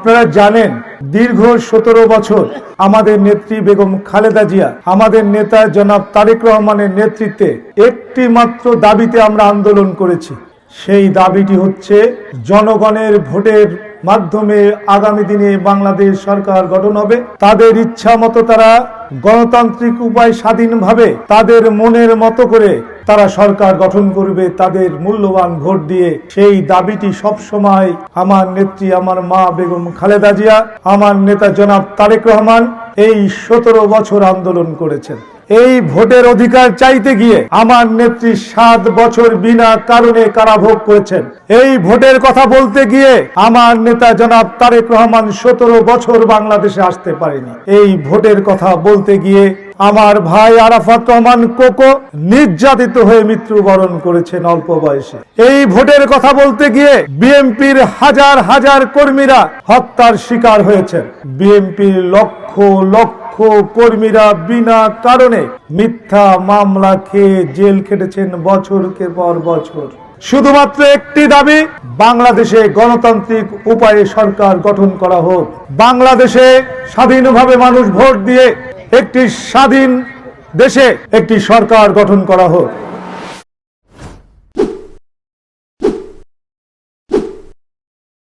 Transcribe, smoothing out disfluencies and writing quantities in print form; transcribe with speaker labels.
Speaker 1: আপনারা জানেন দীর্ঘ 17 বছর আমাদের নেত্রী বেগম খালেদা জিয়া, আমাদের নেতা জনাব তারেক রহমানের নেতৃত্বে একটি মাত্র দাবিতে আমরা আন্দোলন করেছি। সেই দাবিটি হচ্ছে জনগণের ভোটের মাধ্যমে আগামী দিনে বাংলাদেশ সরকার গঠন হবে। তাদের ইচ্ছা মতো তারা গণতান্ত্রিক উপায় স্বাধীনভাবে তাদের মনের মতো করে তারা সরকার গঠন করবে তাদের মূল্যবান ভোট দিয়ে। সেই দাবিটি সব সময় আমার নেত্রী, আমার মা বেগম খালেদা জিয়া, আমার নেতা জনাব তারেক রহমান এই 17 বছর আন্দোলন করেছেন। এই ভোটের অধিকার চাইতে গিয়ে আমার নেত্রী 7 বছর বিনা কারণে কারাভোগ করেছেন। এই ভোটের কথা বলতে গিয়ে আমার নেতা জনাব তারেক রহমান 17 বছর বাংলাদেশে আসতে পারেনি। এই ভোটের কথা বলতে গিয়ে আমার ভাই আরাফাত রহমান কোকো নির্যাতিত হয়ে মৃত্যুবরণ করেছেন অল্প বয়সে। এই ভোটের কথা বলতে গিয়ে বিএনপির হাজার হাজার কর্মীরা হত্যার শিকার হয়েছেন। বিএনপির লক্ষ লক্ষ কর্মীরা বিনা কারণে মিথ্যা মামলা খেয়ে জেল খেটেছেন বছরকে পর বছর। শুধুমাত্র একটি দাবি, বাংলাদেশে গণতান্ত্রিক উপায়ে সরকার গঠন করা হোক। বাংলাদেশে স্বাধীনভাবে মানুষ ভোট দিয়ে একটি স্বাধীন দেশে একটি সরকার গঠন করা হোক।